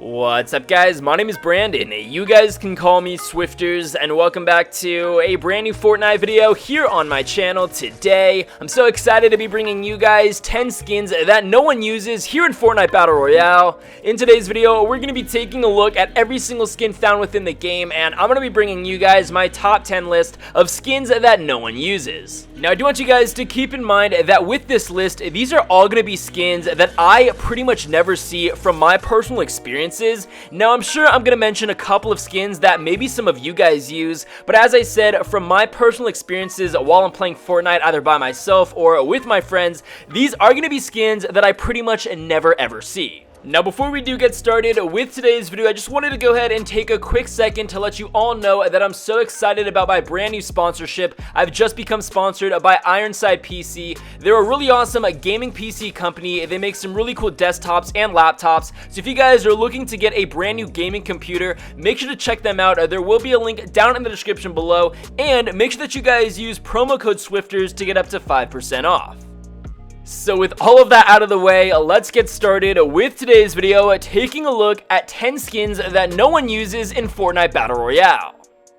What's up guys, my name is Brandon, you guys can call me Swifterrs, and welcome back to a brand new Fortnite video here on my channel. Today, I'm so excited to be bringing you guys 10 skins that no one uses here in Fortnite Battle Royale. In today's video, we're going to be taking a look at every single skin found within the game, and I'm going to be bringing you guys my top 10 list of skins that no one uses. Now, I do want you guys to keep in mind that with this list, these are all going to be skins that I pretty much never see from my personal experiences. Now, I'm sure I'm going to mention a couple of skins that maybe some of you guys use, but as I said, from my personal experiences while I'm playing Fortnite, either by myself or with my friends, these are going to be skins that I pretty much never ever see. Now, before we do get started with today's video, I just wanted to go ahead and take a quick second to let you all know that I'm so excited about my brand new sponsorship. I've just become sponsored by Ironside PC. They're a really awesome gaming PC company. They make some really cool desktops and laptops. So if you guys are looking to get a brand new gaming computer, make sure to check them out. There will be a link down in the description below, and make sure that you guys use promo code Swifterrs to get up to 5% off. So with all of that out of the way, let's get started with today's video, taking a look at 10 skins that no one uses in Fortnite Battle Royale.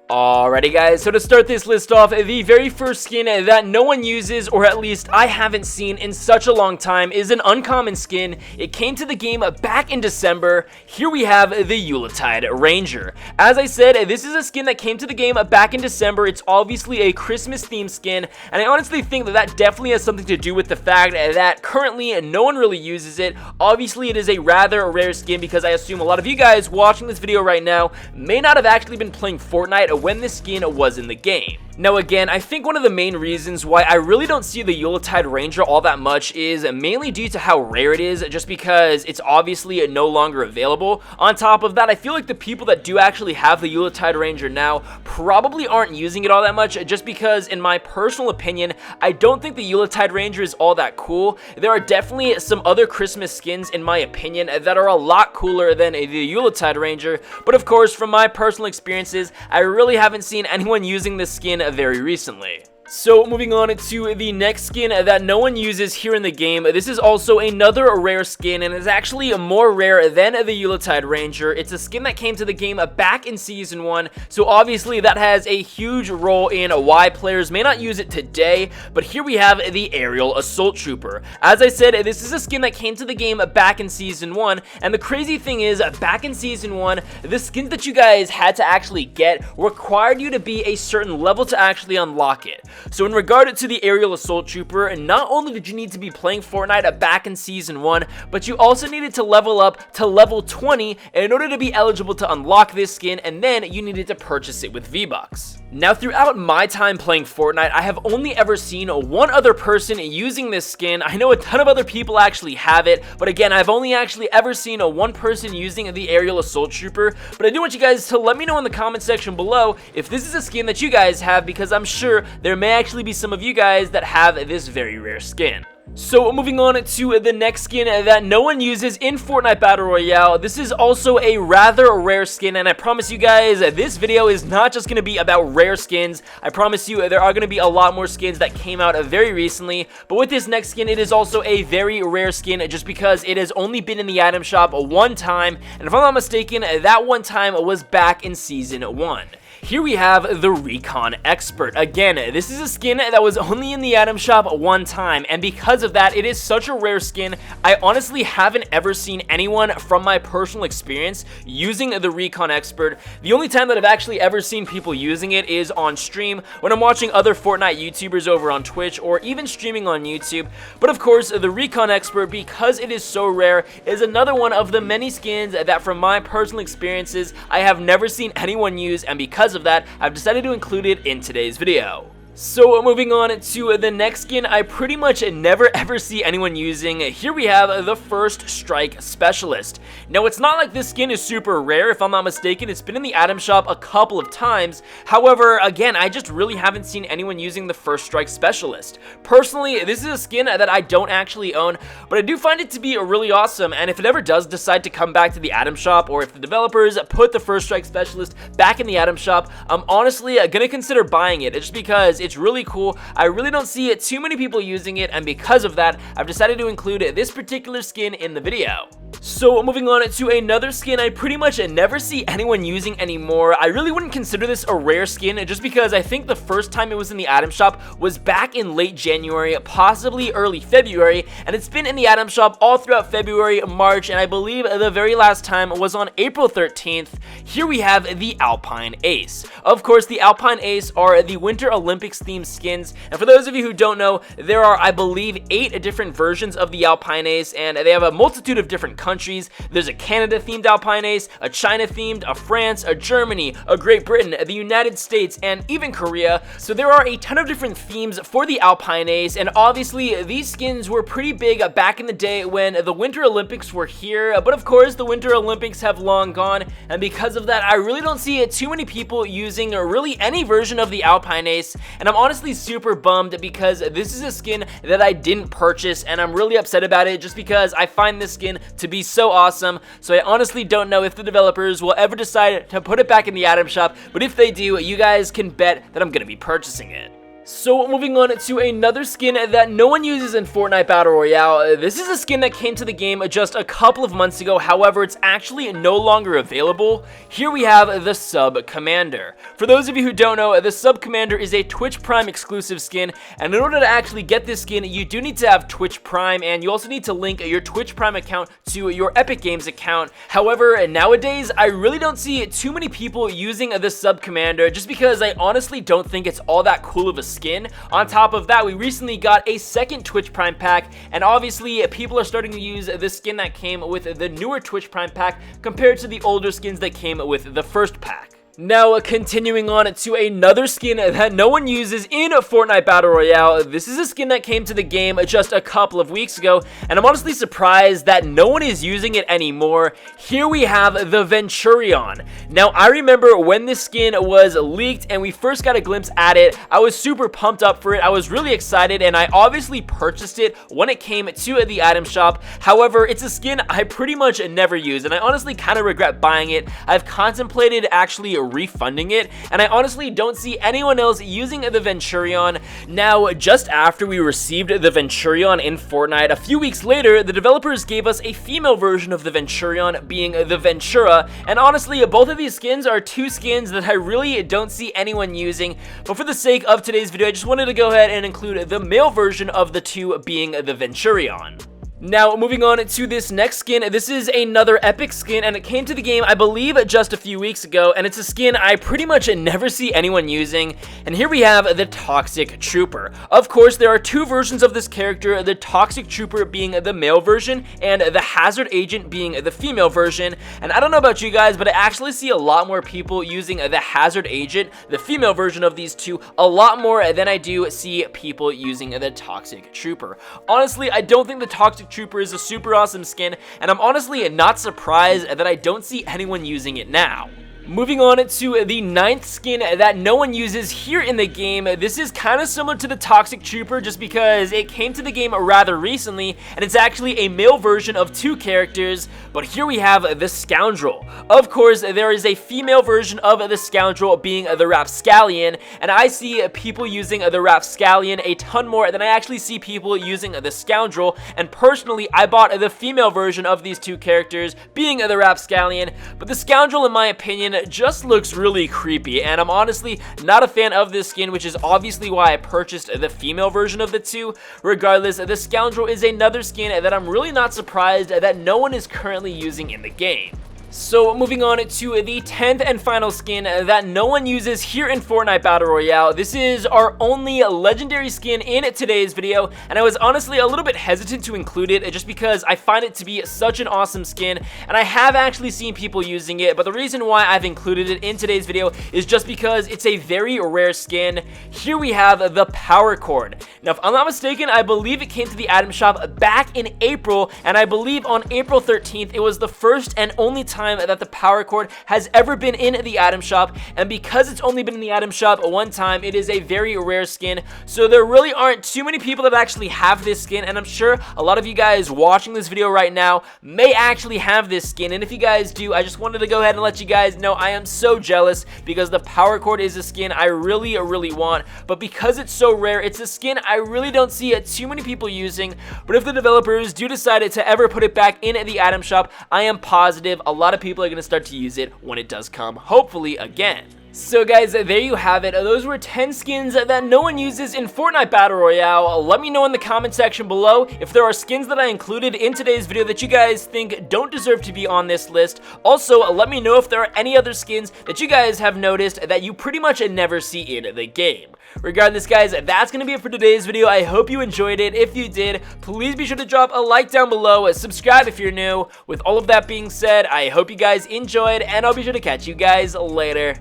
Alrighty guys, so to start this list off, the very first skin that no one uses, or at least I haven't seen in such a long time, is an uncommon skin. It came to the game back in December. Here we have the EULA Ranger. As I said, this is a skin that came to the game back in December. It's obviously a Christmas themed skin, and I honestly think that definitely has something to do with the fact that currently no one really uses it. Obviously, it is a rather rare skin because I assume a lot of you guys watching this video right now may not have actually been playing Fortnite when this skin was in the game. Now again, I think one of the main reasons why I really don't see the EULA Ranger all that much is mainly due to how rare it is, just because it's obviously no longer available. On top of that, I feel like the people that do actually have the EULA Ranger now probably aren't using it all that much, just because in my personal opinion, I don't think the EULA Ranger is all that cool. There are definitely some other Christmas skins in my opinion that are a lot cooler than the EULA Ranger, but of course from my personal experiences, I really haven't seen anyone using this skin very recently. So moving on to the next skin that no one uses here in the game. This is also another rare skin, and is actually more rare than the EULA Ranger. It's a skin that came to the game back in Season 1, so obviously that has a huge role in why players may not use it today, but here we have the Aerial Assault Trooper. As I said, this is a skin that came to the game back in Season 1, and the crazy thing is, back in Season 1, the skins that you guys had to actually get required you to be a certain level to actually unlock it. So in regard to the Aerial Assault Trooper, not only did you need to be playing Fortnite back in Season 1, but you also needed to level up to level 20 in order to be eligible to unlock this skin, and then you needed to purchase it with V-Bucks. Now, throughout my time playing Fortnite, I have only ever seen one other person using this skin. I know a ton of other people actually have it, but again, I've only actually ever seen one person using the Aerial Assault Trooper. But I do want you guys to let me know in the comment section below if this is a skin that you guys have, because I'm sure there may actually be some of you guys that have this very rare skin. So moving on to the next skin that no one uses in Fortnite Battle Royale. This is also a rather rare skin, and I promise you guys this video is not just going to be about rare skins. I promise you there are going to be a lot more skins that came out very recently, but with this next skin, it is also a very rare skin just because it has only been in the item shop one time, and if I'm not mistaken, that one time was back in Season 1. Here we have the Recon Expert. Again, this is a skin that was only in the item shop one time, and because of that, it is such a rare skin. I honestly haven't ever seen anyone from my personal experience using the Recon Expert. The only time that I've actually ever seen people using it is on stream, when I'm watching other Fortnite YouTubers over on Twitch, or even streaming on YouTube. But of course, the Recon Expert, because it is so rare, is another one of the many skins that from my personal experiences, I have never seen anyone use, and because of that, I've decided to include it in today's video. So moving on to the next skin I pretty much never ever see anyone using. Here we have the First Strike Specialist. Now, it's not like this skin is super rare. If I'm not mistaken, it's been in the item shop a couple of times. However, again, I just really haven't seen anyone using the First Strike Specialist. Personally, this is a skin that I don't actually own, but I do find it to be really awesome, and if it ever does decide to come back to the item shop, or if the developers put the First Strike Specialist back in the item shop, I'm honestly gonna consider buying it, just because It's really cool. I really don't see too many people using it, and because of that, I've decided to include this particular skin in the video. So moving on to another skin I pretty much never see anyone using anymore. I really wouldn't consider this a rare skin just because I think the first time it was in the item shop was back in late January, possibly early February, and it's been in the item shop all throughout February, March, and I believe the very last time was on April 13th. Here we have the Alpine Ace. Of course, the Alpine Ace are the Winter Olympics themed skins, and for those of you who don't know, there are, I believe, 8 different versions of the Alpine Ace, and they have a multitude of different countries. There's a Canada themed Alpine Ace, a China themed, a France, a Germany, a Great Britain, the United States, and even Korea. So there are a ton of different themes for the Alpine Ace, and obviously these skins were pretty big back in the day when the Winter Olympics were here, but of course the Winter Olympics have long gone, and because of that I really don't see too many people using really any version of the Alpine Ace, and I'm honestly super bummed because this is a skin that I didn't purchase, and I'm really upset about it just because I find this skin to be so awesome. So I honestly don't know if the developers will ever decide to put it back in the item shop, but if they do, you guys can bet that I'm gonna be purchasing it. So moving on to another skin that no one uses in Fortnite Battle Royale. This is a skin that came to the game just a couple of months ago, however it's actually no longer available. Here we have the Subcommander. For those of you who don't know, the Subcommander is a Twitch Prime exclusive skin, and in order to actually get this skin, you do need to have Twitch Prime, and you also need to link your Twitch Prime account to your Epic Games account. However, nowadays, I really don't see too many people using the Subcommander just because I honestly don't think it's all that cool of a skin. On top of that, we recently got a second Twitch Prime pack, and obviously people are starting to use the skin that came with the newer Twitch Prime pack compared to the older skins that came with the first pack. Now, continuing on to another skin that no one uses in Fortnite Battle Royale. This is a skin that came to the game just a couple of weeks ago, and I'm honestly surprised that no one is using it anymore. Here we have the Vention. Now, I remember when this skin was leaked and we first got a glimpse at it, I was super pumped up for it. I was really excited, and I obviously purchased it when it came to the item shop. However, it's a skin I pretty much never use, and I honestly kind of regret buying it. I've contemplated actually refunding it, and I honestly don't see anyone else using the Vention. Now, just after we received the Vention in Fortnite, a few weeks later, the developers gave us a female version of the Vention, being the Ventura, and honestly, both of these skins are two skins that I really don't see anyone using, but for the sake of today's video, I just wanted to go ahead and include the male version of the two, being the Vention. Now, moving on to this next skin, this is another epic skin, and it came to the game, I believe, just a few weeks ago, and it's a skin I pretty much never see anyone using, and here we have the Toxic Trooper. Of course, there are two versions of this character, the Toxic Trooper being the male version, and the Hazard Agent being the female version, and I don't know about you guys, but I actually see a lot more people using the Hazard Agent, the female version of these two, a lot more than I do see people using the Toxic Trooper. Honestly, I don't think the Toxic Trooper is a super awesome skin, and I'm honestly not surprised that I don't see anyone using it now. Moving on to the 9th skin that no one uses here in the game. This is kind of similar to the Toxic Trooper just because it came to the game rather recently, and it's actually a male version of two characters, but here we have the Scoundrel. Of course, there is a female version of the Scoundrel being the Rapscallion, and I see people using the Rapscallion a ton more than I actually see people using the Scoundrel, and personally, I bought the female version of these two characters being the Rapscallion, but the Scoundrel, in my opinion, just looks really creepy, and I'm honestly not a fan of this skin, which is obviously why I purchased the female version of the two. Regardless, the Scoundrel is another skin that I'm really not surprised that no one is currently using in the game. So moving on to the 10th and final skin that no one uses here in Fortnite Battle Royale. This is our only legendary skin in today's video, and I was honestly a little bit hesitant to include it just because I find it to be such an awesome skin, and I have actually seen people using it, but the reason why I've included it in today's video is just because it's a very rare skin. Here we have the Power Cord. Now, if I'm not mistaken, I believe it came to the item shop back in April, and I believe on April 13th, it was the first and only time time that the power cord has ever been in the item shop, and because it's only been in the item shop one time, it is a very rare skin, so there really aren't too many people that actually have this skin, and I'm sure a lot of you guys watching this video right now may actually have this skin, and if you guys do, I just wanted to go ahead and let you guys know I am so jealous because the power cord is a skin I really want, but because it's so rare, it's a skin I really don't see too many people using. But if the developers do decide to ever put it back in the item shop, I am positive a lot of people are going to start to use it when it does come, hopefully again. So guys, there you have it. Those were 10 skins that no one uses in Fortnite Battle Royale. Let me know in the comment section below if there are skins that I included in today's video that you guys think don't deserve to be on this list. Also, let me know if there are any other skins that you guys have noticed that you pretty much never see in the game. Regardless, guys, that's going to be it for today's video. I hope you enjoyed it. If you did, please be sure to drop a like down below, subscribe if you're new. With all of that being said, I hope you guys enjoyed, and I'll be sure to catch you guys later.